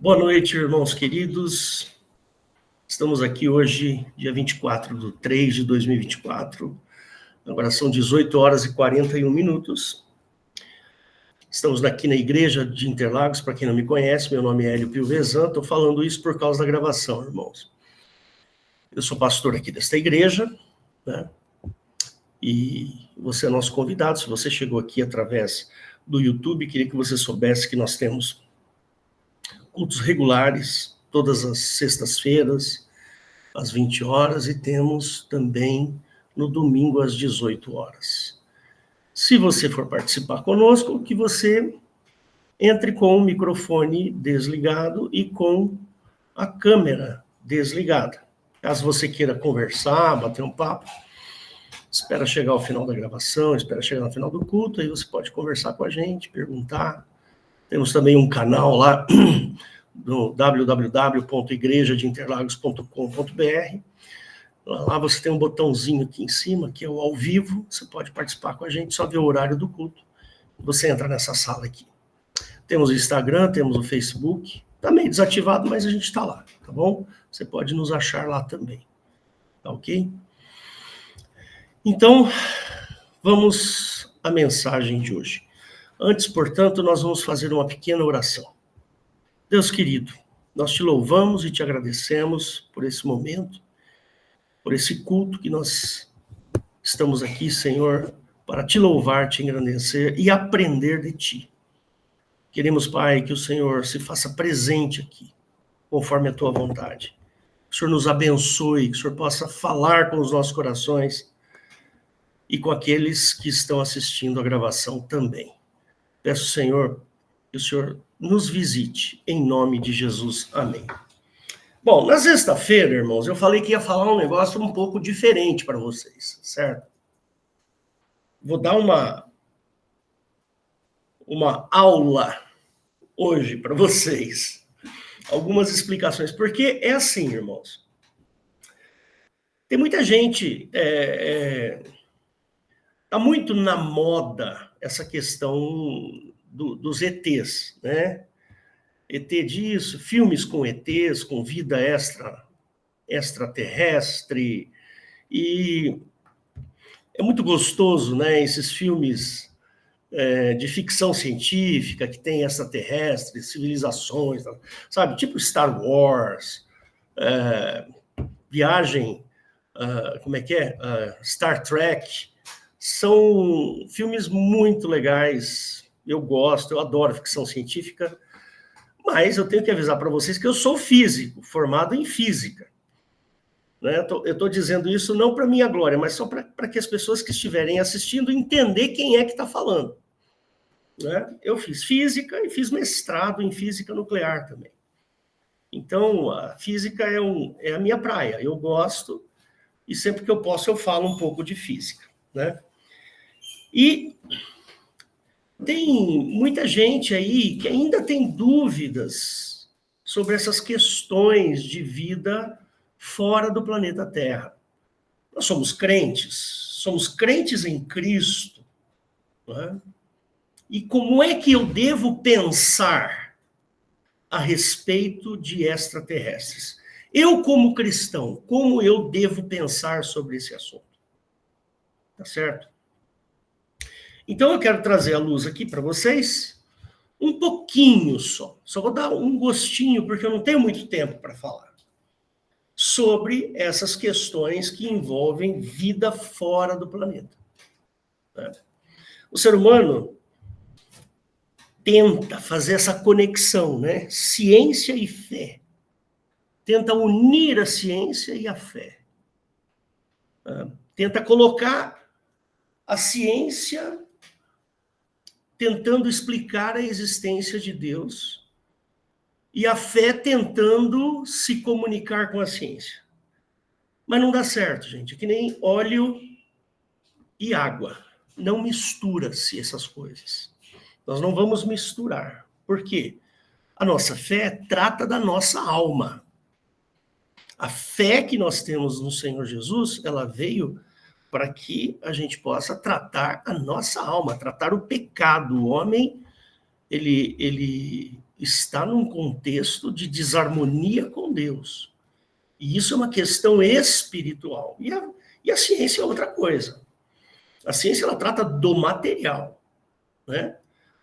Boa noite, irmãos queridos. Estamos aqui hoje, dia 24/3/2024. Agora são 18 horas e 41 minutos. Estamos aqui na Igreja de Interlagos. Para quem não me conhece, meu nome é Hélio Pilvezan. Estou falando isso por causa da gravação, irmãos. Eu sou pastor aqui desta igreja, né? E você é nosso convidado. Se você chegou aqui através do YouTube, queria que você soubesse que nós temos cultos regulares, todas as sextas-feiras, às 20 horas, e temos também no domingo, às 18 horas. Se você for participar conosco, que você entre com o microfone desligado e com a câmera desligada. Caso você queira conversar, bater um papo, espera chegar ao final da gravação, espera chegar no final do culto, aí você pode conversar com a gente, perguntar. Temos também um canal lá no www.igrejadeinterlagos.com.br. Lá você tem um botãozinho aqui em cima, que é o ao vivo. Você pode participar com a gente, só ver o horário do culto. Você entra nessa sala aqui. Temos o Instagram, temos o Facebook. Tá meio desativado, mas a gente está lá, tá bom? Você pode nos achar lá também. Tá ok? Então, vamos à mensagem de hoje. Antes, portanto, nós vamos fazer uma pequena oração. Deus querido, nós te louvamos e te agradecemos por esse momento, por esse culto que nós estamos aqui, Senhor, para te louvar, te engrandecer e aprender de ti. Queremos, Pai, que o Senhor se faça presente aqui, conforme a tua vontade. Que o Senhor nos abençoe, que o Senhor possa falar com os nossos corações e com aqueles que estão assistindo a gravação também. Peço, Senhor, que o Senhor nos visite, em nome de Jesus. Amém. Bom, na sexta-feira, irmãos, eu falei que ia falar um negócio um pouco diferente para vocês, certo? Vou dar uma aula hoje para vocês. Algumas explicações. Porque é assim, irmãos. Tem muita gente... Tá muito na moda essa questão dos ETs, né? ET disso, filmes com ETs, com vida extraterrestre, e é muito gostoso, né, esses filmes de ficção científica, que tem extraterrestres, civilizações, sabe, tipo Star Wars, Viagem, como é que é? Star Trek, são filmes muito legais, eu gosto, eu adoro ficção científica, mas eu tenho que avisar para vocês que eu sou físico, formado em física. Né? Eu estou dizendo isso não para minha glória, mas só para que as pessoas que estiverem assistindo entender quem é que está falando. Né? Eu fiz física e fiz mestrado em física nuclear também. Então, a física é a minha praia, eu gosto, e sempre que eu posso eu falo um pouco de física. Né? E tem muita gente aí que ainda tem dúvidas sobre essas questões de vida fora do planeta Terra. Nós somos crentes em Cristo. Né? E como é que eu devo pensar a respeito de extraterrestres? Eu, como cristão, como eu devo pensar sobre esse assunto? Tá certo? Então, eu quero trazer à luz aqui para vocês um pouquinho só. Só vou dar um gostinho, porque eu não tenho muito tempo para falar. Sobre essas questões que envolvem vida fora do planeta. Né? O ser humano tenta fazer essa conexão, né? Ciência e fé. Tenta unir a ciência e a fé. Tenta colocar a ciência tentando explicar a existência de Deus e a fé tentando se comunicar com a ciência. Mas não dá certo, gente. É que nem óleo e água. Não mistura-se essas coisas. Nós não vamos misturar. Por quê? A nossa fé trata da nossa alma. A fé que nós temos no Senhor Jesus, ela veio para que a gente possa tratar a nossa alma, tratar o pecado. O homem, ele está num contexto de desarmonia com Deus. E isso é uma questão espiritual. E a ciência é outra coisa. A ciência, ela trata do material, né?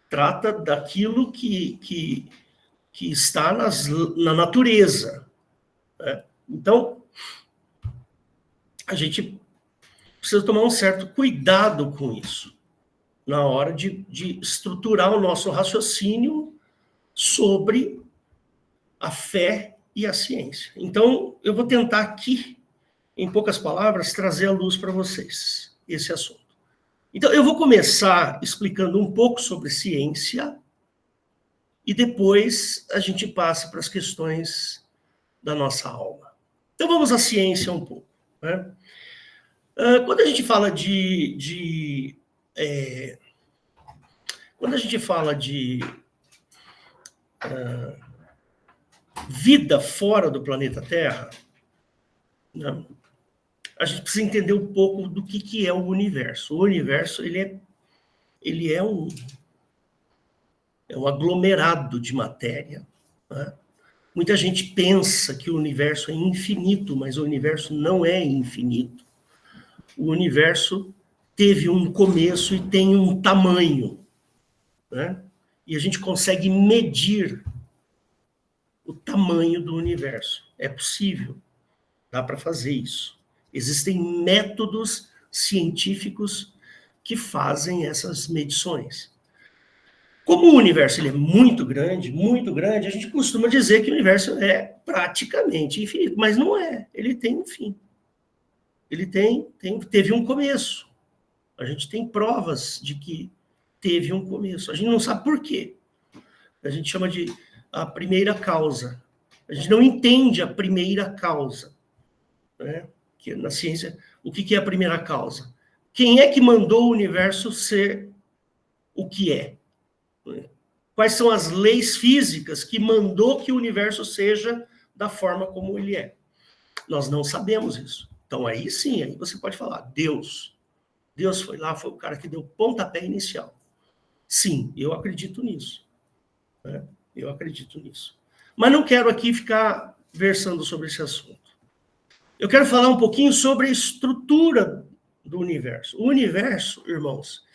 Trata daquilo que está na natureza, né? Então, a gente precisa tomar um certo cuidado com isso, na hora de estruturar o nosso raciocínio sobre a fé e a ciência. Então, eu vou tentar aqui, em poucas palavras, trazer à luz para vocês esse assunto. Então, eu vou começar explicando um pouco sobre ciência e depois a gente passa para as questões da nossa alma. Então, vamos à ciência um pouco, né? Quando a gente fala quando a gente fala de vida fora do planeta Terra, né, a gente precisa entender um pouco do que é o universo. O universo, ele é um aglomerado de matéria, né? Muita gente pensa que o universo é infinito, mas o universo não é infinito. O universo teve um começo e tem um tamanho, né? E a gente consegue medir o tamanho do universo. É possível, dá para fazer isso. Existem métodos científicos que fazem essas medições. Como o universo ele é muito grande, a gente costuma dizer que o universo é praticamente infinito, mas não é. Ele tem um fim. Ele teve um começo. A gente tem provas de que teve um começo. A gente não sabe por quê. A gente chama de a primeira causa. A gente não entende a primeira causa, né? Que na ciência, o que é a primeira causa? Quem é que mandou o universo ser o que é? Quais são as leis físicas que mandou que o universo seja da forma como ele é? Nós não sabemos isso. Então, aí sim, aí você pode falar, Deus. Deus foi lá, foi o cara que deu o pontapé inicial. Sim, eu acredito nisso, né? Eu acredito nisso. Mas não quero aqui ficar versando sobre esse assunto. Eu quero falar um pouquinho sobre a estrutura do universo. O universo, irmãos,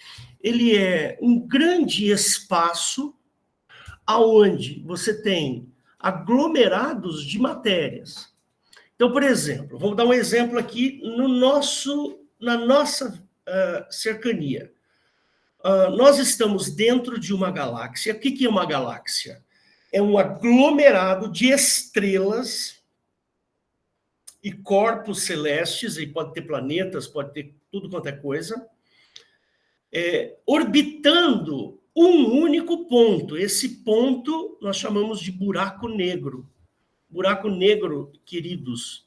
ele é um grande espaço aonde você tem aglomerados de matérias. Então, por exemplo, vamos dar um exemplo aqui na nossa cercania. Nós estamos dentro de uma galáxia. O que é uma galáxia? É um aglomerado de estrelas e corpos celestes, e pode ter planetas, pode ter tudo quanto é coisa, orbitando um único ponto. Esse ponto nós chamamos de buraco negro. Buraco negro, queridos,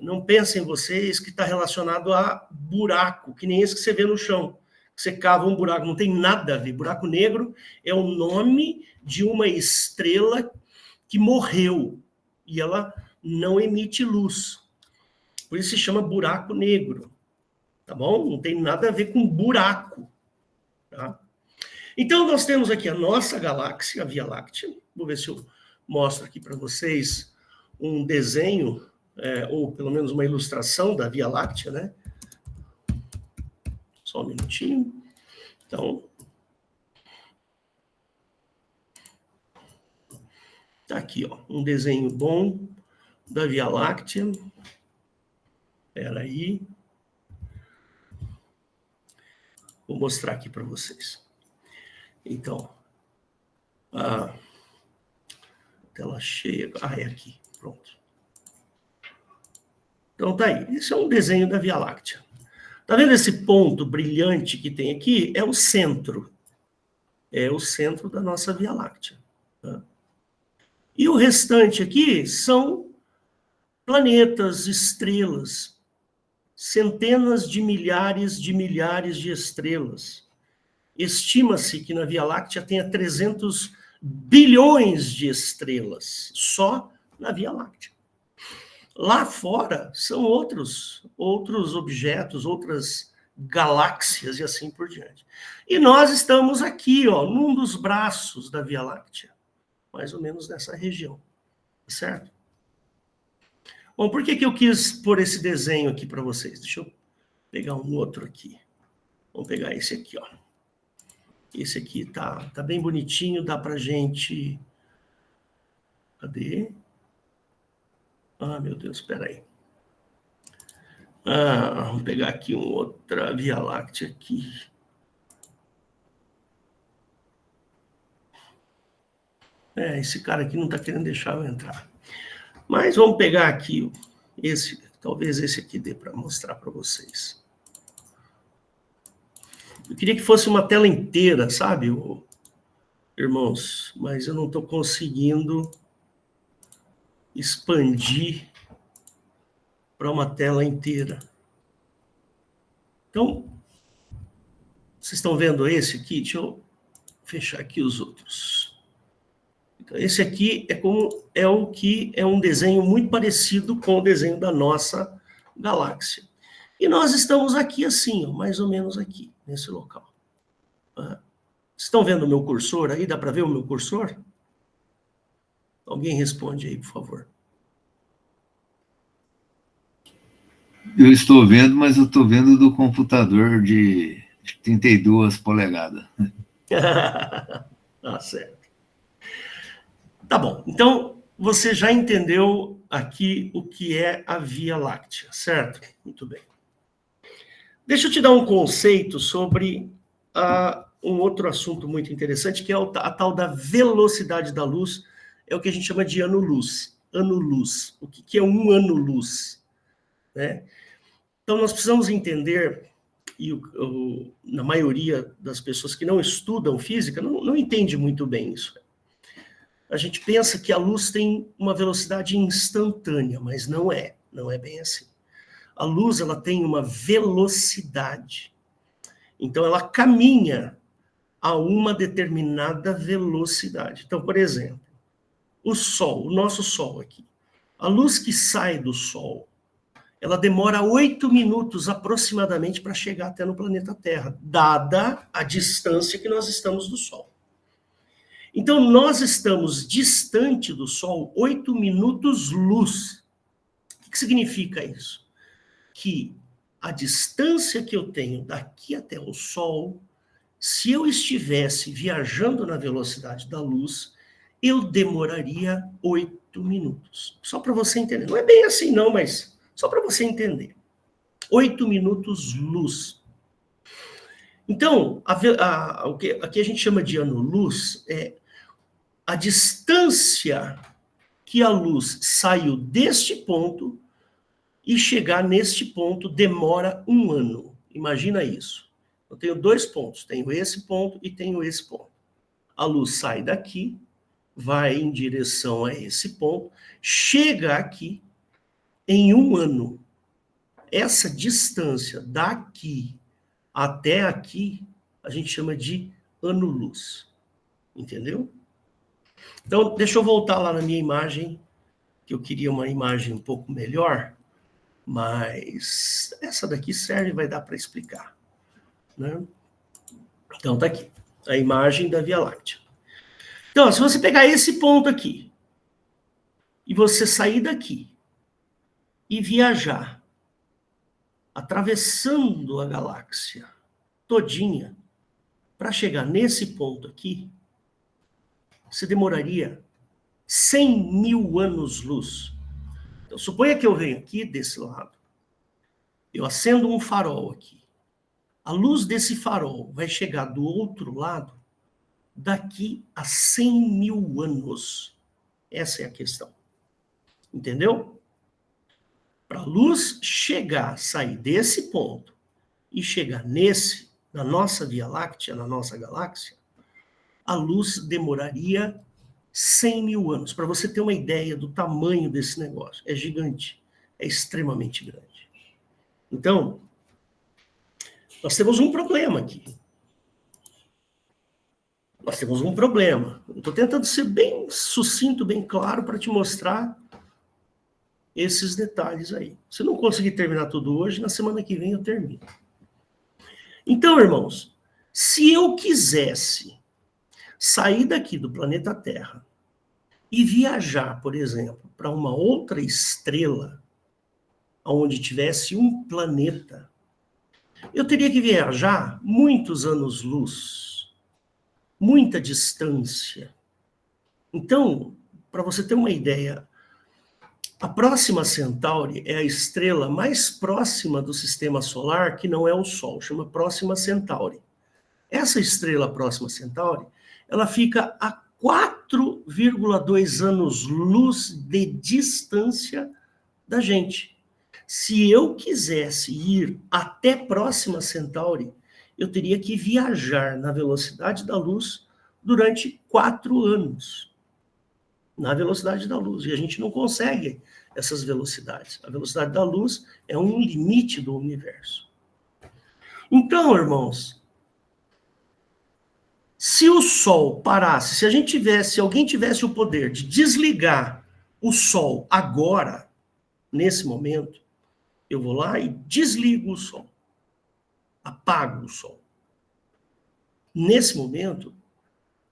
não pensem vocês que está relacionado a buraco, que nem esse que você vê no chão. Você cava um buraco, não tem nada a ver. Buraco negro é o nome de uma estrela que morreu e ela não emite luz. Por isso se chama buraco negro, tá bom? Não tem nada a ver com buraco, tá? Então, nós temos aqui a nossa galáxia, a Via Láctea. Vou ver se eu mostro aqui para vocês um desenho, ou pelo menos uma ilustração da Via Láctea, né? Só um minutinho. Então, tá aqui, ó, um desenho bom da Via Láctea. Espera aí. Vou mostrar aqui para vocês. Então, a tela cheia. É aqui, pronto. Então tá aí. Esse é um desenho da Via Láctea. Tá vendo esse ponto brilhante que tem aqui? É o centro. É o centro da nossa Via Láctea. Tá? E o restante aqui são planetas, estrelas, centenas de milhares de estrelas. Estima-se que na Via Láctea tenha 300 bilhões de estrelas, só na Via Láctea. Lá fora são outros objetos, outras galáxias e assim por diante. E nós estamos aqui, ó, num dos braços da Via Láctea. mais ou menos nessa região, certo? Bom, por que eu quis pôr esse desenho aqui para vocês? Deixa eu pegar um outro aqui. Vamos pegar esse aqui, ó. Esse aqui tá bem bonitinho, dá pra gente... Cadê? Ah, meu Deus, espera aí. Vamos pegar aqui outra Via Láctea aqui. Esse cara aqui não está querendo deixar eu entrar. Mas vamos pegar aqui esse, talvez esse aqui dê para mostrar para vocês. Eu queria que fosse uma tela inteira, sabe, irmãos? Mas eu não estou conseguindo expandir para uma tela inteira. Então, vocês estão vendo esse aqui? Deixa eu fechar aqui os outros. Então, esse aqui é um desenho muito parecido com o desenho da nossa galáxia. E nós estamos aqui assim, ó, mais ou menos aqui, nesse local. Vocês estão vendo o meu cursor aí? Dá para ver o meu cursor? Alguém responde aí, por favor. Eu estou vendo, mas eu estou vendo do computador de 32 polegadas. Tá certo. Tá bom, então você já entendeu aqui o que é a Via Láctea, certo? Muito bem. Deixa eu te dar um conceito sobre um outro assunto muito interessante, que é a tal da velocidade da luz, é o que a gente chama de ano-luz. Ano-luz. O que é um ano-luz? Né? Então, nós precisamos entender, e na maioria das pessoas que não estudam física não entende muito bem isso. A gente pensa que a luz tem uma velocidade instantânea, mas não é bem assim. A luz, ela tem uma velocidade. Então, ela caminha a uma determinada velocidade. Então, por exemplo, o Sol, o nosso Sol aqui. A luz que sai do Sol, ela demora 8 minutos aproximadamente para chegar até no planeta Terra, dada a distância que nós estamos do Sol. Então, nós estamos distante do Sol 8 minutos-luz. O que significa isso? Que a distância que eu tenho daqui até o Sol, se eu estivesse viajando na velocidade da luz, eu demoraria 8 minutos. Só para você entender. Não é bem assim não, mas só para você entender. 8 minutos-luz. Então, o que aqui a gente chama de ano-luz é a distância que a luz saiu deste ponto e chegar neste ponto demora 1 ano. Imagina isso. Eu tenho 2 pontos. Tenho esse ponto e tenho esse ponto. A luz sai daqui, vai em direção a esse ponto, chega aqui em 1 ano. Essa distância daqui até aqui, a gente chama de ano-luz. Entendeu? Então, deixa eu voltar lá na minha imagem, que eu queria uma imagem um pouco melhor, mas essa daqui serve, vai dar para explicar. Né? Então, tá aqui, a imagem da Via Láctea. Então, se você pegar esse ponto aqui, e você sair daqui, e viajar, atravessando a galáxia todinha, para chegar nesse ponto aqui, você demoraria 100 mil anos-luz. Então, suponha que eu venho aqui desse lado, eu acendo um farol aqui. A luz desse farol vai chegar do outro lado daqui a 100 mil anos. Essa é a questão. Entendeu? Para a luz chegar, sair desse ponto e chegar na nossa Via Láctea, na nossa galáxia, a luz demoraria 100 mil anos. Para você ter uma ideia do tamanho desse negócio. É gigante. É extremamente grande. Então, nós temos um problema aqui. Nós temos um problema. Eu estou tentando ser bem sucinto, bem claro, para te mostrar esses detalhes aí. Se não conseguir terminar tudo hoje, na semana que vem eu termino. Então, irmãos, se eu quisesse sair daqui do planeta Terra e viajar, por exemplo, para uma outra estrela, onde tivesse um planeta, eu teria que viajar muitos anos-luz, muita distância. Então, para você ter uma ideia, a Próxima Centauri é a estrela mais próxima do sistema solar, que não é o Sol, chama Próxima Centauri. Essa estrela Próxima Centauri, ela fica a 4,2 anos-luz de distância da gente. Se eu quisesse ir até Próxima Centauri, eu teria que viajar na velocidade da luz durante 4 anos. Na velocidade da luz. E a gente não consegue essas velocidades. A velocidade da luz é um limite do universo. Então, irmãos, se o Sol parasse, se alguém tivesse o poder de desligar o Sol agora, nesse momento, eu vou lá e desligo o Sol. Apago o Sol. Nesse momento,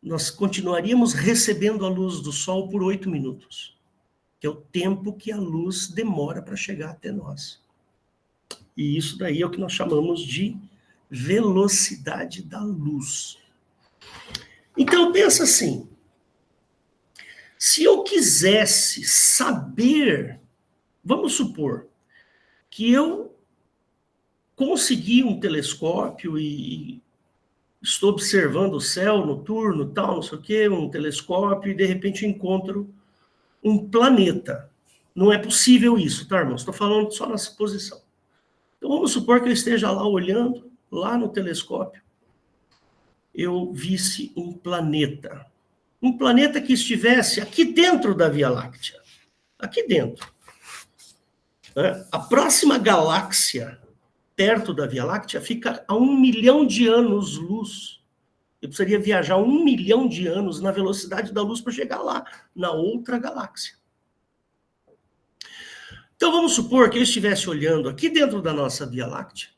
nós continuaríamos recebendo a luz do Sol por 8 minutos, que é o tempo que a luz demora para chegar até nós. E isso daí é o que nós chamamos de velocidade da luz. Então, pensa assim, se eu quisesse saber, vamos supor, que eu consegui um telescópio e estou observando o céu noturno, tal, não sei o quê, um telescópio, e de repente eu encontro um planeta. Não é possível isso, tá, irmãos? Estou falando só na suposição. Então vamos supor que eu esteja lá olhando, lá no telescópio, eu visse um planeta. Um planeta que estivesse aqui dentro da Via Láctea. Aqui dentro. A próxima galáxia perto da Via Láctea fica a 1 milhão de anos-luz. Eu precisaria viajar 1 milhão de anos na velocidade da luz para chegar lá, na outra galáxia. Então vamos supor que eu estivesse olhando aqui dentro da nossa Via Láctea,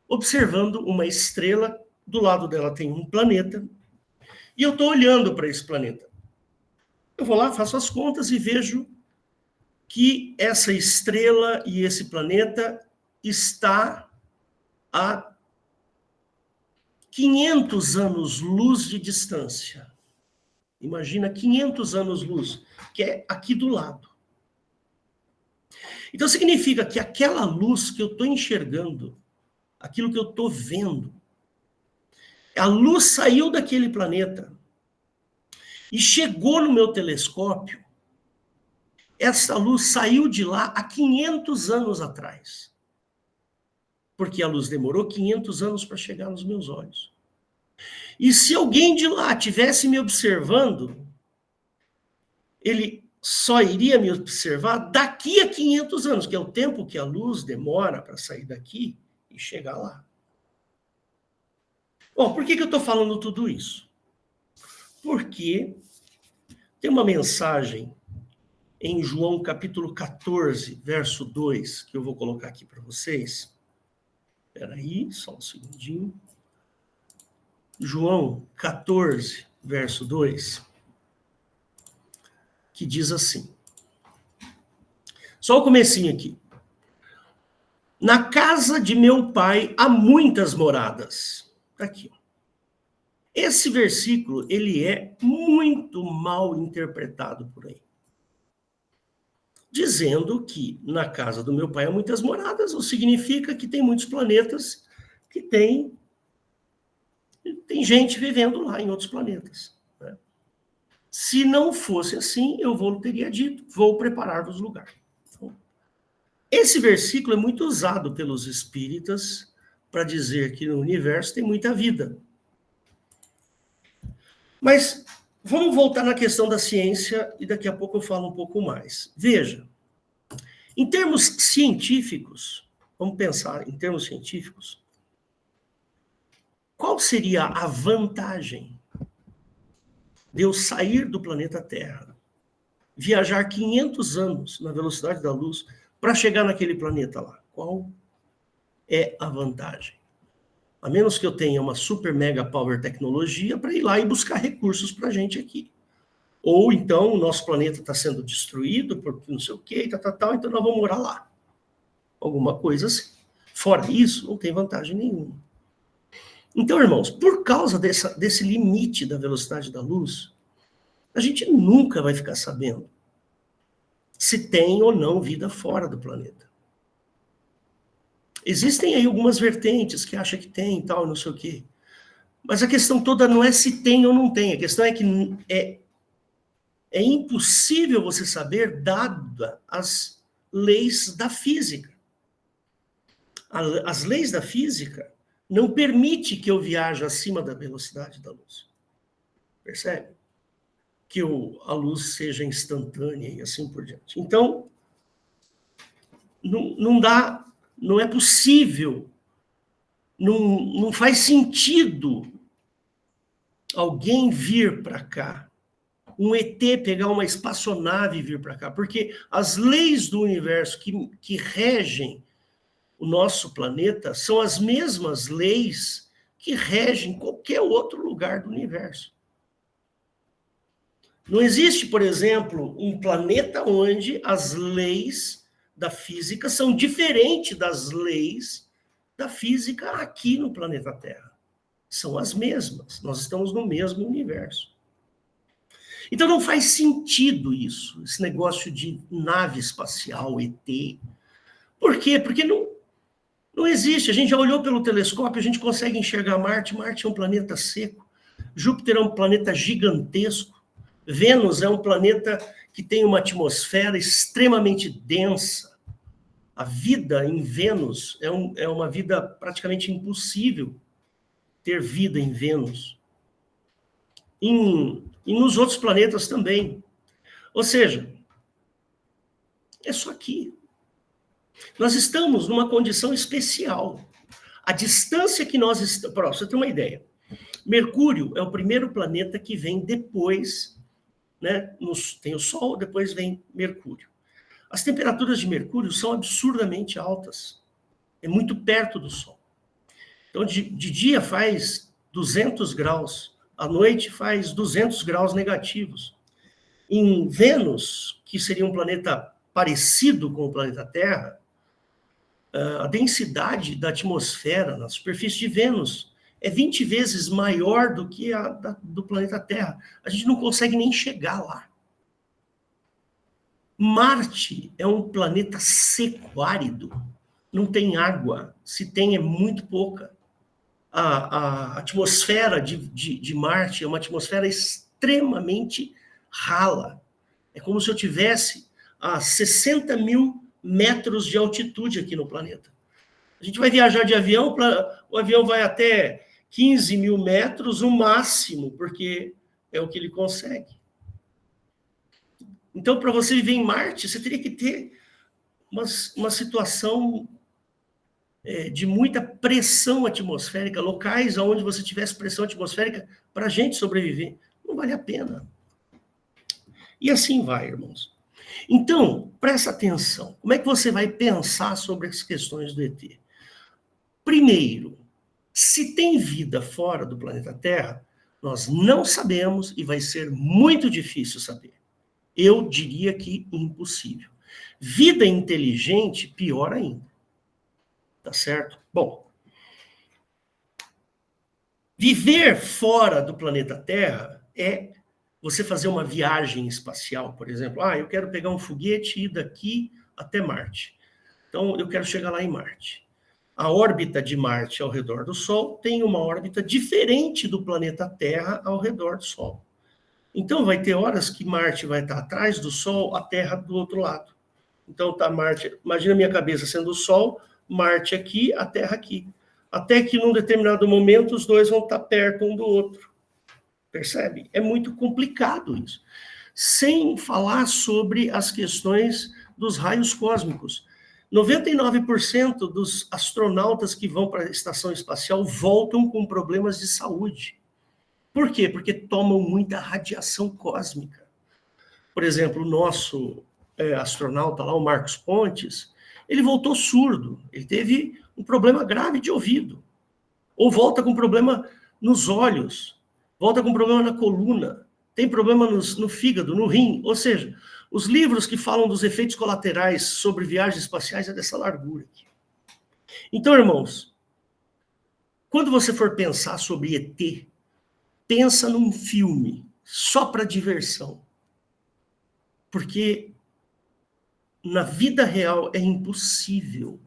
observando uma estrela, do lado dela tem um planeta, e eu estou olhando para esse planeta. Eu vou lá, faço as contas e vejo que essa estrela e esse planeta está a 500 anos-luz de distância. Imagina 500 anos-luz, que é aqui do lado. Então significa que aquela luz que eu estou enxergando, aquilo que eu estou vendo, a luz saiu daquele planeta e chegou no meu telescópio. Essa luz saiu de lá há 500 anos atrás. Porque a luz demorou 500 anos para chegar nos meus olhos. E se alguém de lá tivesse me observando, ele só iria me observar daqui a 500 anos, que é o tempo que a luz demora para sair daqui e chegar lá. Bom, por que eu estou falando tudo isso? Porque tem uma mensagem em João capítulo 14, verso 2, que eu vou colocar aqui para vocês. Espera aí, só um segundinho. João 14, verso 2, que diz assim. Só o comecinho aqui. Na casa de meu pai há muitas moradas. Está aqui. Esse versículo, ele é muito mal interpretado por aí. Dizendo que na casa do meu pai há muitas moradas, ou significa que tem muitos planetas que tem gente vivendo lá em outros planetas. Né? Se não fosse assim, eu teria dito, vou preparar-vos lugar. Então, esse versículo é muito usado pelos espíritas para dizer que no universo tem muita vida. Mas vamos voltar na questão da ciência e daqui a pouco eu falo um pouco mais. Veja, em termos científicos, vamos pensar em termos científicos, qual seria a vantagem de eu sair do planeta Terra, viajar 500 anos na velocidade da luz para chegar naquele planeta lá? Qual é a vantagem? A menos que eu tenha uma super mega power tecnologia para ir lá e buscar recursos para a gente aqui. Ou então o nosso planeta está sendo destruído por não sei o quê, então nós vamos morar lá. Alguma coisa assim. Fora isso, não tem vantagem nenhuma. Então, irmãos, por causa desse limite da velocidade da luz, a gente nunca vai ficar sabendo se tem ou não vida fora do planeta. Existem aí algumas vertentes que acham que tem e tal, não sei o quê. Mas a questão toda não é se tem ou não tem. A questão é que é impossível você saber, dada as leis da física. As leis da física não permitem que eu viaje acima da velocidade da luz. Percebe? Que a luz seja instantânea e assim por diante. Então, não é possível, não faz sentido alguém vir para cá, um ET pegar uma espaçonave e vir para cá, porque as leis do universo que regem o nosso planeta são as mesmas leis que regem qualquer outro lugar do universo. Não existe, por exemplo, um planeta onde as leis da física são diferentes das leis da física aqui no planeta Terra. São as mesmas. Nós estamos no mesmo universo. Então não faz sentido isso, esse negócio de nave espacial, ET. Por quê? Porque não existe. A gente já olhou pelo telescópio, a gente consegue enxergar Marte. Marte é um planeta seco. Júpiter é um planeta gigantesco. Vênus é um planeta que tem uma atmosfera extremamente densa. A vida em Vênus é uma vida praticamente impossível ter vida em Vênus. E nos outros planetas também. Ou seja, é só aqui. Nós estamos numa condição especial. A distância que nós estamos... Para você ter uma ideia, Mercúrio é o primeiro planeta que vem depois... Né? Tem o Sol, depois vem Mercúrio. As temperaturas de Mercúrio são absurdamente altas. É muito perto do Sol. Então, de dia faz 200 graus, à noite faz 200 graus negativos. Em Vênus, que seria um planeta parecido com o planeta Terra, a densidade da atmosfera na superfície de Vênus é 20 vezes maior do que a do planeta Terra. A gente não consegue nem chegar lá. Marte é um planeta seco, árido. Não tem água. Se tem, é muito pouca. A atmosfera de Marte é uma atmosfera extremamente rala. É como se eu tivesse a 60 mil metros de altitude aqui no planeta. A gente vai viajar de avião, o avião vai até 15 mil metros, o máximo, porque é o que ele consegue. Então, para você viver em Marte, você teria que ter uma situação de muita pressão atmosférica, locais onde você tivesse pressão atmosférica para a gente sobreviver. Não vale a pena. E assim vai, irmãos. Então, presta atenção. Como é que você vai pensar sobre as questões do ET? Primeiro, se tem vida fora do planeta Terra, nós não sabemos e vai ser muito difícil saber. Eu diria que impossível. Vida inteligente, pior ainda. Tá certo? Bom, viver fora do planeta Terra é você fazer uma viagem espacial, por exemplo. Eu quero pegar um foguete e ir daqui até Marte. Então, eu quero chegar lá em Marte. A órbita de Marte ao redor do Sol tem uma órbita diferente do planeta Terra ao redor do Sol. Então, vai ter horas que Marte vai estar atrás do Sol, a Terra do outro lado. Então, tá Marte... Imagina a minha cabeça sendo o Sol, Marte aqui, a Terra aqui. Até que, num determinado momento, os dois vão estar perto um do outro. Percebe? É muito complicado isso. Sem falar sobre as questões dos raios cósmicos. 99% dos astronautas que vão para a estação espacial voltam com problemas de saúde. Por quê? Porque tomam muita radiação cósmica. Por exemplo, o nosso astronauta lá, o Marcos Pontes, ele voltou surdo. Ele teve um problema grave de ouvido. Ou volta com problema nos olhos. Volta com problema na coluna. tem problema no fígado, no rim. Ou seja, os livros que falam dos efeitos colaterais sobre viagens espaciais é dessa largura aqui. Então, irmãos, quando você for pensar sobre ET, pensa num filme, só para diversão. Porque na vida real é impossível.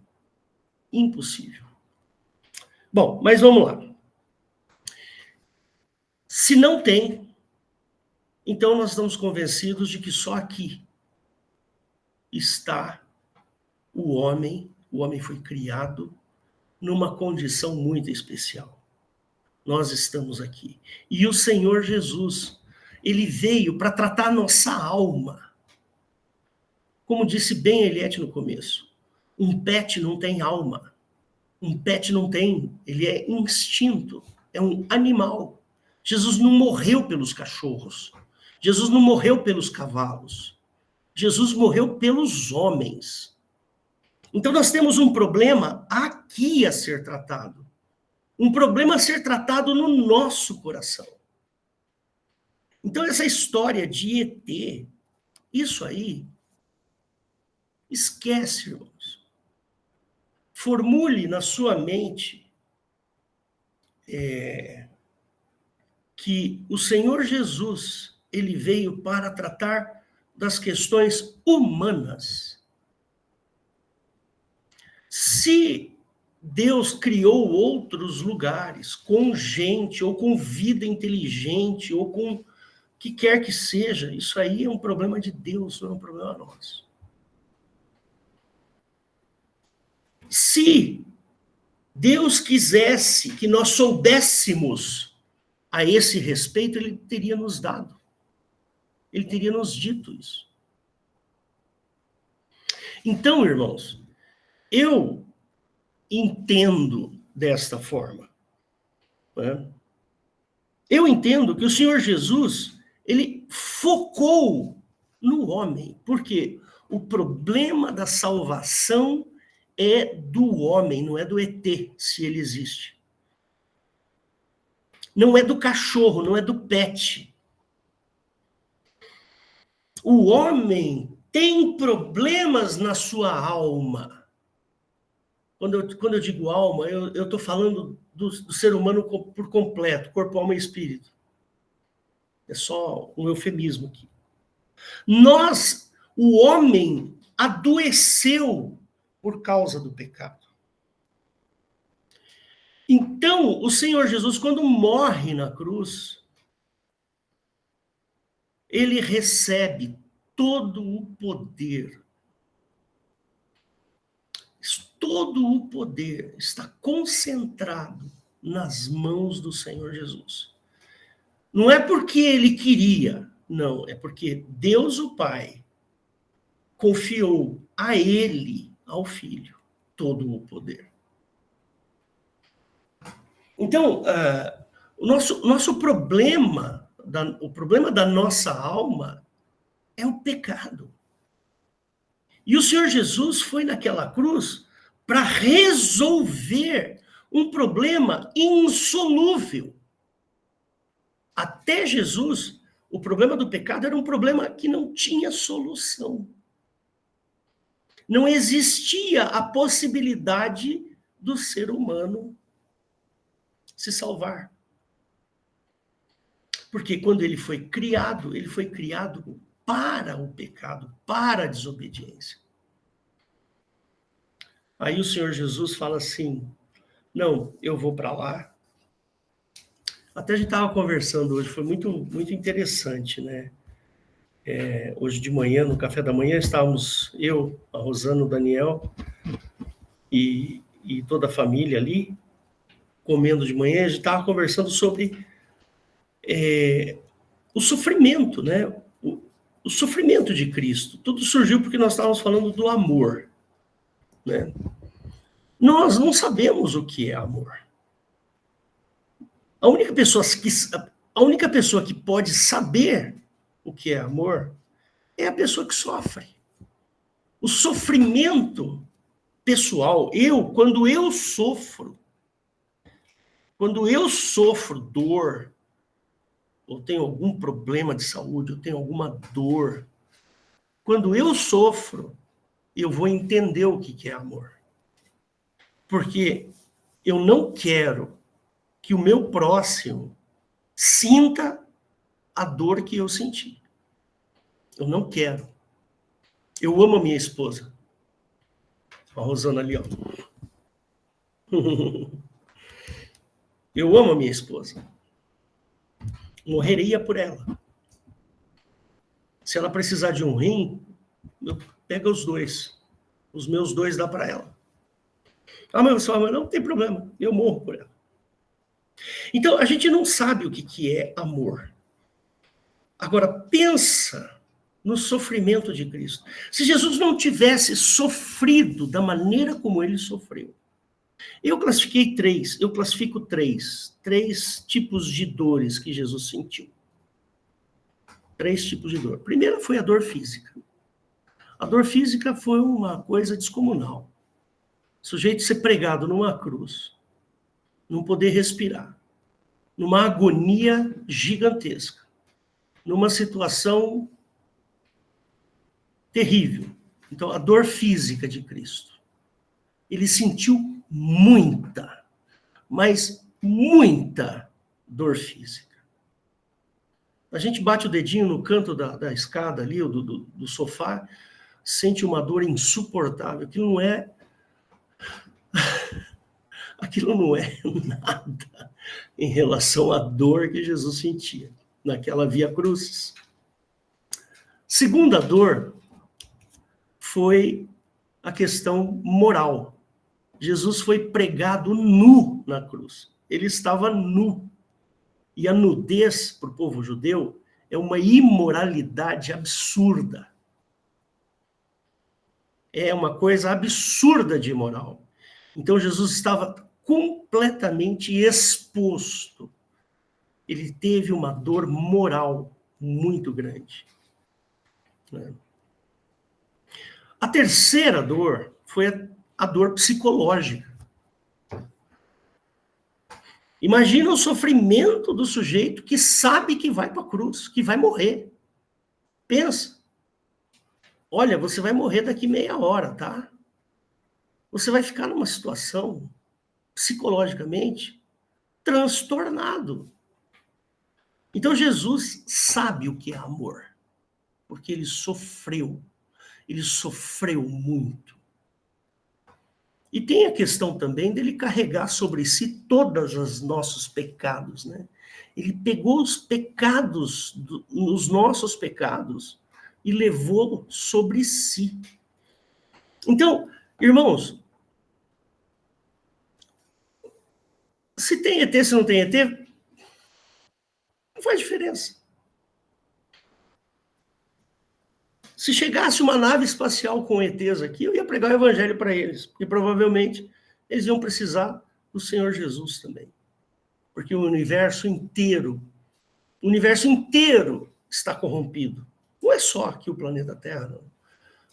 Impossível. Bom, mas vamos lá. Se não tem, então nós estamos convencidos de que só aqui está o homem foi criado numa condição muito especial. Nós estamos aqui. E o Senhor Jesus, ele veio para tratar a nossa alma. Como disse bem a Eliette no começo, um pet não tem alma. Um pet não tem, ele é instinto, é um animal. Jesus não morreu pelos cachorros. Jesus não morreu pelos cavalos. Jesus morreu pelos homens. Então nós temos um problema aqui a ser tratado. Um problema a ser tratado no nosso coração. Então essa história de ET, isso aí, esquece, irmãos. Formule na sua mente que o Senhor Jesus, ele veio para tratar das questões humanas. Se Deus criou outros lugares com gente, ou com vida inteligente, ou com o que quer que seja, isso aí é um problema de Deus, não é um problema nosso. Se Deus quisesse que nós soubéssemos a esse respeito, ele teria nos dado. Ele teria nos dito isso. Então, irmãos, eu entendo desta forma. Né? Eu entendo que o Senhor Jesus, ele focou no homem, porque o problema da salvação é do homem, não é do ET, se ele existe. Não é do cachorro, não é do pet. O homem tem problemas na sua alma. Quando eu digo alma, eu estou falando do ser humano por completo, corpo, alma e espírito. É só um eufemismo aqui. O homem adoeceu por causa do pecado. Então, o Senhor Jesus, quando morre na cruz, ele recebe todo o poder. Todo o poder está concentrado nas mãos do Senhor Jesus. Não é porque ele queria, não, é porque Deus o Pai confiou a ele, ao Filho, todo o poder. Então, o nosso problema, o problema da nossa alma é o pecado. E o Senhor Jesus foi naquela cruz para resolver um problema insolúvel. Até Jesus, o problema do pecado era um problema que não tinha solução. Não existia a possibilidade do ser humano se salvar. Porque quando ele foi criado para o pecado, para a desobediência. Aí o Senhor Jesus fala assim, não, eu vou para lá. Até a gente estava conversando hoje, foi muito, muito interessante, né? Hoje de manhã, no café da manhã, estávamos eu, a Rosana, o Daniel e toda a família ali, comendo de manhã, a gente estava conversando sobre o sofrimento, né? O sofrimento de Cristo. Tudo surgiu porque nós estávamos falando do amor, né? Nós não sabemos o que é amor. A única pessoa que pode saber o que é amor é a pessoa que sofre. O sofrimento pessoal, quando eu sofro dor, ou tenho algum problema de saúde, eu tenho alguma dor, quando eu sofro, eu vou entender o que é amor. Porque eu não quero que o meu próximo sinta a dor que eu senti. Eu não quero. Eu amo a minha esposa. A Rosana ali, ó. Eu amo a minha esposa. Morreria por ela. Se ela precisar de um rim, eu pego os dois. Os meus dois dá para ela. Ah, mas não tem problema. Eu morro por ela. Então, a gente não sabe o que é amor. Agora, pensa no sofrimento de Cristo. Se Jesus não tivesse sofrido da maneira como ele sofreu, eu classifico três tipos de dores que Jesus sentiu. 3 tipos de dor. Primeiro foi a dor física. A dor física foi uma coisa descomunal. O sujeito ser pregado numa cruz, não poder respirar, numa agonia gigantesca, numa situação terrível. Então, a dor física de Cristo. Ele sentiu muita, mas muita dor física. A gente bate o dedinho no canto da escada ali, do sofá, sente uma dor insuportável. Aquilo não é nada em relação à dor que Jesus sentia naquela via crucis. Segunda dor foi a questão moral. Jesus foi pregado nu na cruz. Ele estava nu. E a nudez, para o povo judeu, é uma imoralidade absurda. É uma coisa absurda de imoral. Então, Jesus estava completamente exposto. Ele teve uma dor moral muito grande. A terceira dor foi a dor psicológica. Imagina o sofrimento do sujeito que sabe que vai para a cruz, que vai morrer. Pensa. Olha, você vai morrer daqui meia hora, tá? Você vai ficar numa situação, psicologicamente, transtornado. Então, Jesus sabe o que é amor, porque ele sofreu muito. E tem a questão também dele carregar sobre si todos os nossos pecados, né? Ele pegou os pecados, os nossos pecados, e levou sobre si. Então, irmãos, se tem ET, se não tem ET, não faz diferença. Se chegasse uma nave espacial com ETs aqui, eu ia pregar o evangelho para eles, porque provavelmente eles iam precisar do Senhor Jesus também. Porque o universo inteiro está corrompido. Não é só aqui o planeta Terra, não.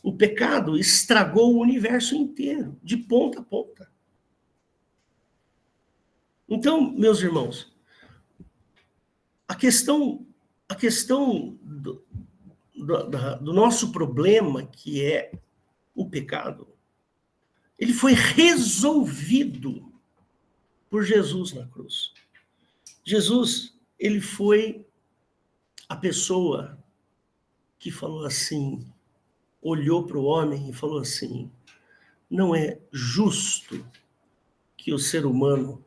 O pecado estragou o universo inteiro, de ponta a ponta. Então, meus irmãos, a questão do nosso problema, que é o pecado, ele foi resolvido por Jesus na cruz. Jesus, ele foi a pessoa que falou assim, olhou para o homem e falou assim, não é justo que o ser humano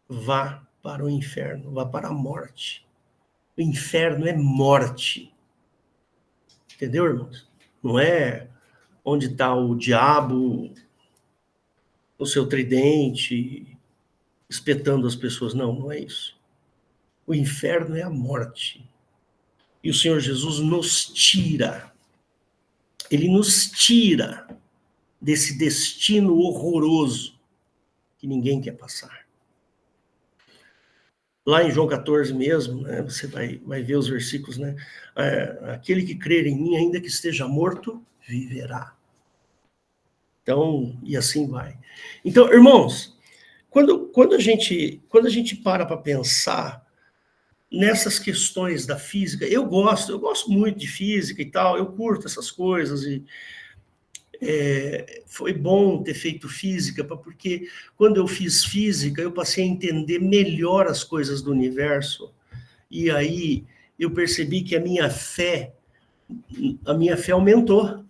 vá para o inferno, vá para a morte. O inferno é morte. Entendeu, irmãos? Não é onde está o diabo, o seu tridente, espetando as pessoas. Não é isso. O inferno é a morte. E o Senhor Jesus nos tira. Ele nos tira desse destino horroroso que ninguém quer passar. Lá em João 14 mesmo, né, você vai ver os versículos, né? Aquele que crer em mim, ainda que esteja morto, viverá. Então, e assim vai. Então, irmãos, quando a gente para pensar nessas questões da física, eu gosto muito de física e tal, eu curto essas coisas, e foi bom ter feito física, porque quando eu fiz física, eu passei a entender melhor as coisas do universo, e aí eu percebi que a minha fé aumentou.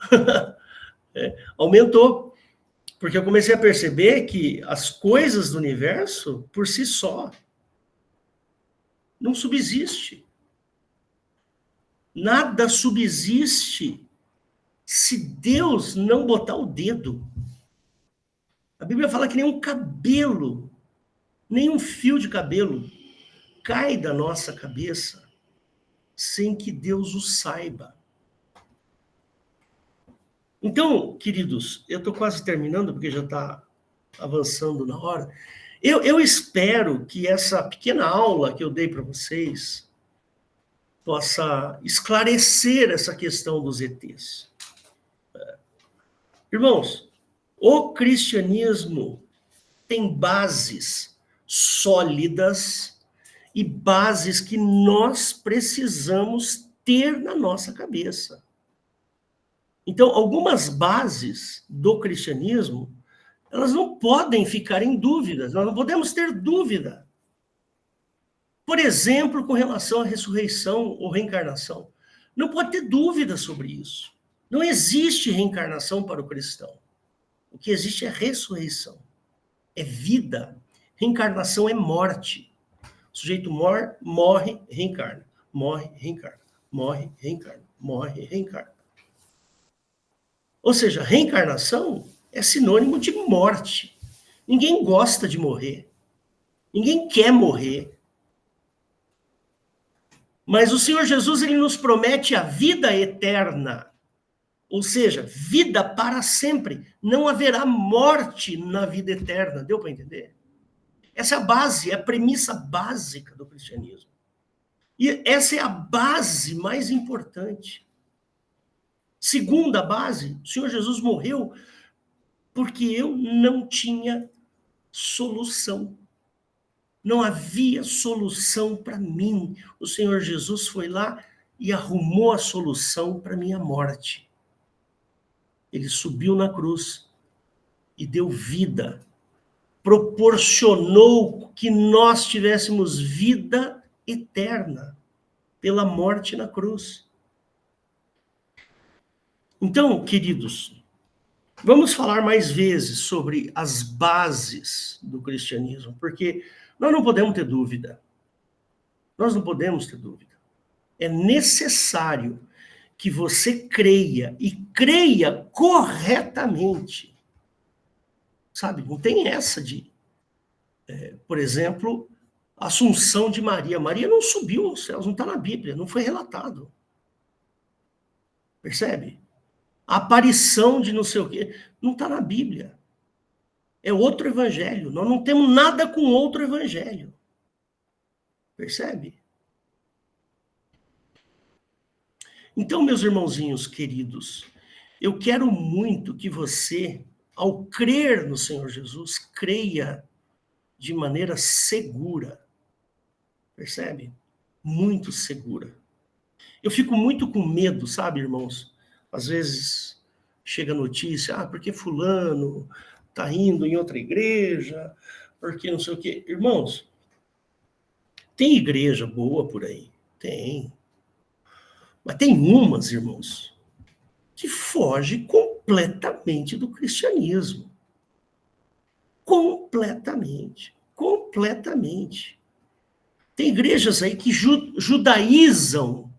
Aumentou, porque eu comecei a perceber que as coisas do universo, por si só, não subsiste. Nada subsiste se Deus não botar o dedo. A Bíblia fala que nenhum cabelo, nenhum fio de cabelo cai da nossa cabeça sem que Deus o saiba. Então, queridos, eu estou quase terminando, porque já está avançando na hora. Eu espero que essa pequena aula que eu dei para vocês possa esclarecer essa questão dos ETs. Irmãos, o cristianismo tem bases sólidas e bases que nós precisamos ter na nossa cabeça. Então, algumas bases do cristianismo, elas não podem ficar em dúvidas, nós não podemos ter dúvida. Por exemplo, com relação à ressurreição ou reencarnação. Não pode ter dúvida sobre isso. Não existe reencarnação para o cristão. O que existe é ressurreição. É vida. Reencarnação é morte. O sujeito morre, reencarna. Morre, reencarna. Morre, reencarna. Morre, reencarna. Ou seja, reencarnação é sinônimo de morte. Ninguém gosta de morrer. Ninguém quer morrer. Mas o Senhor Jesus, ele nos promete a vida eterna. Ou seja, vida para sempre. Não haverá morte na vida eterna. Deu para entender? Essa é a base, é a premissa básica do cristianismo. E essa é a base mais importante. Segunda base, o Senhor Jesus morreu porque eu não tinha solução. Não havia solução para mim. O Senhor Jesus foi lá e arrumou a solução para minha morte. Ele subiu na cruz e deu vida. Proporcionou que nós tivéssemos vida eterna pela morte na cruz. Então, queridos, vamos falar mais vezes sobre as bases do cristianismo, porque nós não podemos ter dúvida. Nós não podemos ter dúvida. É necessário que você creia, e creia corretamente. Sabe, não tem essa de, por exemplo, a Assunção de Maria. Maria não subiu aos céus, não está na Bíblia, não foi relatado. Percebe? A aparição de não sei o quê, não está na Bíblia. É outro evangelho. Nós não temos nada com outro evangelho. Percebe? Então, meus irmãozinhos queridos, eu quero muito que você, ao crer no Senhor Jesus, creia de maneira segura. Percebe? Muito segura. Eu fico muito com medo, sabe, irmãos? Às vezes chega notícia, porque fulano está indo em outra igreja, porque não sei o quê. Irmãos, tem igreja boa por aí? Tem. Mas tem umas, irmãos, que foge completamente do cristianismo. Completamente. Completamente. Tem igrejas aí que judaizam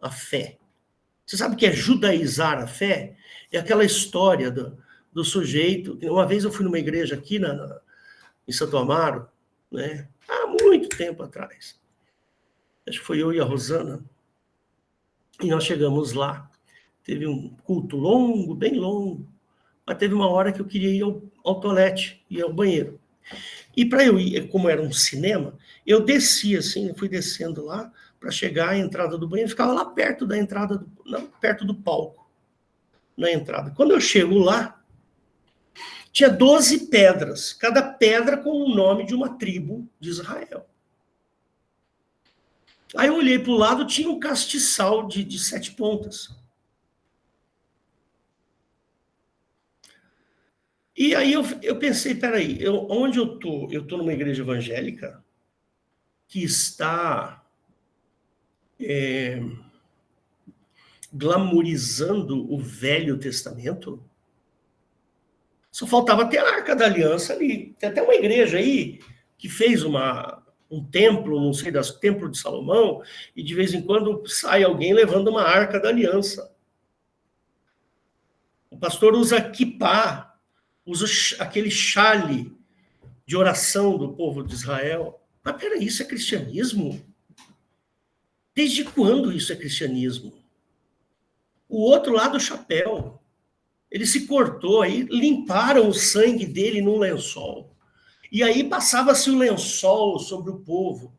a fé. Você sabe o que é judaizar a fé? É aquela história do sujeito. Uma vez eu fui numa igreja aqui em Santo Amaro, né? Há muito tempo atrás. Acho que foi eu e a Rosana. E nós chegamos lá. Teve um culto longo, bem longo. Mas teve uma hora que eu queria ir ao toalete, ir ao banheiro. E para eu ir, como era um cinema, eu descia assim, eu fui descendo lá para chegar à entrada do banheiro, ficava lá perto da entrada, perto do palco, na entrada. Quando eu chego lá, tinha 12 pedras, cada pedra com o nome de uma tribo de Israel. Aí eu olhei para o lado, tinha um castiçal de 7 pontas. E aí eu pensei, peraí, onde eu tô? Eu tô numa igreja evangélica que está glamorizando o Velho Testamento? Só faltava ter a Arca da Aliança ali. Tem até uma igreja aí que fez um templo, não sei, Templo de Salomão, e de vez em quando sai alguém levando uma Arca da Aliança. O pastor usa kippá, usa aquele chale de oração do povo de Israel. Mas peraí, isso é cristianismo? Desde quando isso é cristianismo? O outro lá do chapéu, ele se cortou, aí limparam o sangue dele num lençol. E aí passava-se o lençol sobre o povo,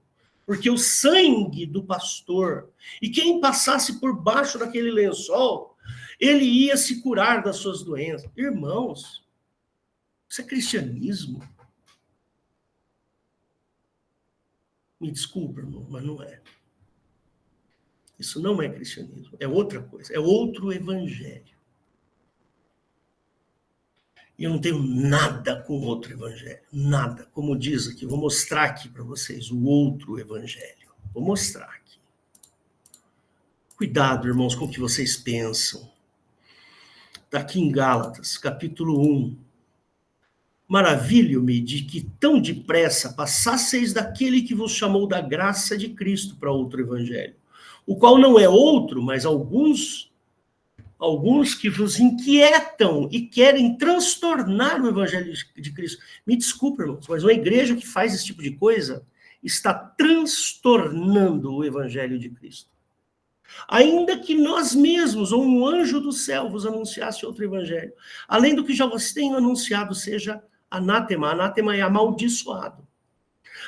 porque o sangue do pastor, e quem passasse por baixo daquele lençol, ele ia se curar das suas doenças. Irmãos, isso é cristianismo? Me desculpa, irmão, mas não é. Isso não é cristianismo, é outra coisa, é outro evangelho. E eu não tenho nada com outro evangelho, nada. Como diz aqui, vou mostrar aqui para vocês o outro evangelho. Vou mostrar aqui. Cuidado, irmãos, com o que vocês pensam. Está aqui em Gálatas, capítulo 1. Maravilho-me de que tão depressa passasseis daquele que vos chamou da graça de Cristo para outro evangelho, o qual não é outro, mas alguns que vos inquietam e querem transtornar o evangelho de Cristo. Me desculpe, irmãos, mas uma igreja que faz esse tipo de coisa está transtornando o evangelho de Cristo. Ainda que nós mesmos, ou um anjo do céu, vos anunciasse outro evangelho, além do que já vos tenho anunciado, seja anátema. Anátema é amaldiçoado.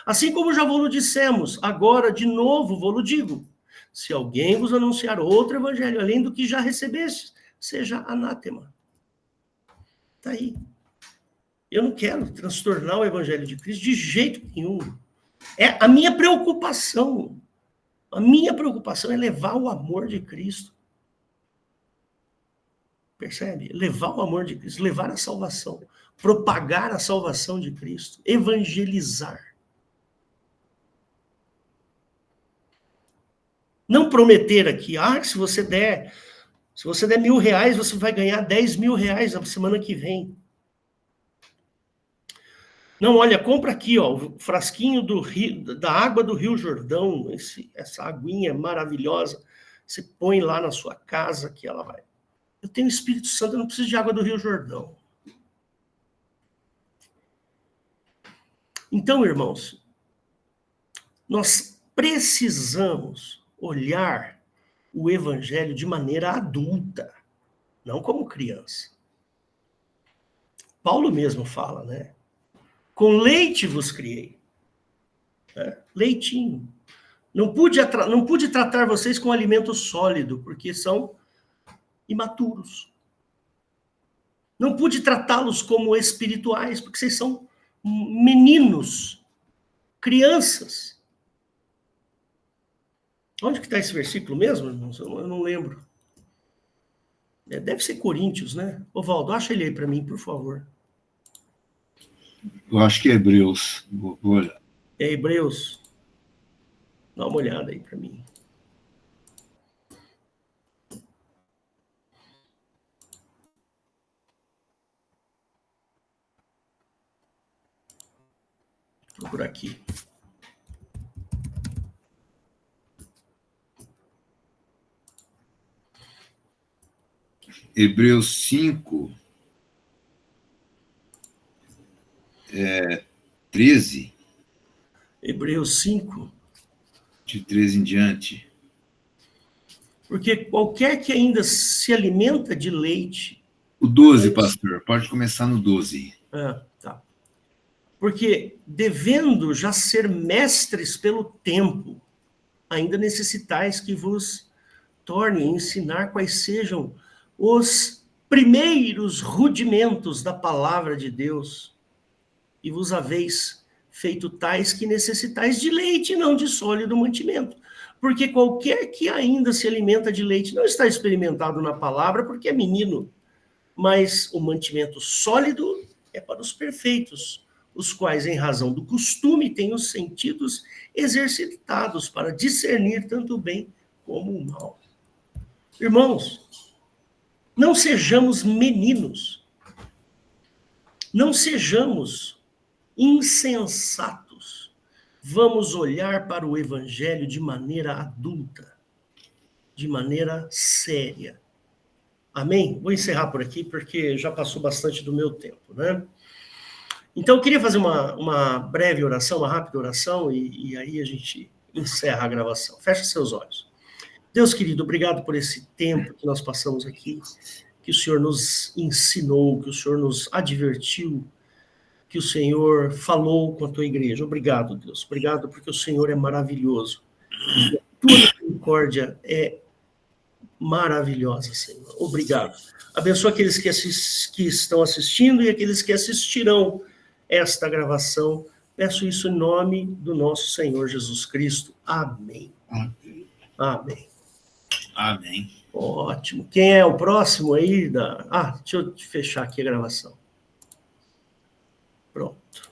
Assim como já vos dissemos, agora de novo vos digo, se alguém vos anunciar outro evangelho, além do que já recebeste, seja anátema. Está aí. Eu não quero transtornar o evangelho de Cristo de jeito nenhum. É a minha preocupação. A minha preocupação é levar o amor de Cristo. Percebe? Levar o amor de Cristo, levar a salvação, propagar a salvação de Cristo, evangelizar. Não prometer aqui, se você der R$1.000, você vai ganhar R$10.000 na semana que vem. Não, olha, compra aqui, ó, o frasquinho da água do Rio Jordão, essa aguinha maravilhosa, você põe lá na sua casa que ela vai. Eu tenho o Espírito Santo, eu não preciso de água do Rio Jordão. Então, irmãos, nós precisamos olhar o evangelho de maneira adulta, não como criança. Paulo mesmo fala, né? Com leite vos criei. Leitinho. Não pude tratar vocês com alimento sólido, porque são imaturos. Não pude tratá-los como espirituais, porque vocês são meninos, crianças. Onde que está esse versículo mesmo, irmãos? Eu não lembro. Deve ser Coríntios, né? Ô, Valdo, acha ele aí para mim, por favor. Eu acho que é Hebreus. Vou olhar. É Hebreus? Dá uma olhada aí para mim. Vou procurar aqui. Hebreus 5, 13. Hebreus 5. De 13 em diante. Porque qualquer que ainda se alimenta de leite... O 12, pastor, pode começar no 12. Tá. Porque, devendo já ser mestres pelo tempo, ainda necessitais que vos torne a ensinar quais sejam os primeiros rudimentos da palavra de Deus, e vos haveis feito tais que necessitais de leite, não de sólido mantimento. Porque qualquer que ainda se alimenta de leite não está experimentado na palavra, porque é menino. Mas o mantimento sólido é para os perfeitos, os quais, em razão do costume, têm os sentidos exercitados para discernir tanto o bem como o mal. Irmãos, não sejamos meninos, não sejamos insensatos. Vamos olhar para o Evangelho de maneira adulta, de maneira séria. Amém? Vou encerrar por aqui, porque já passou bastante do meu tempo, né? Então, eu queria fazer uma breve oração, uma rápida oração, e aí a gente encerra a gravação. Feche seus olhos. Deus querido, obrigado por esse tempo que nós passamos aqui, que o Senhor nos ensinou, que o Senhor nos advertiu, que o Senhor falou com a tua igreja. Obrigado, Deus. Obrigado porque o Senhor é maravilhoso. E a tua misericórdia é maravilhosa, Senhor. Obrigado. Abençoa aqueles que estão assistindo e aqueles que assistirão esta gravação. Peço isso em nome do nosso Senhor Jesus Cristo. Amém. Amém. Amém. Ótimo. Quem é o próximo aí? Deixa eu fechar aqui a gravação. Pronto.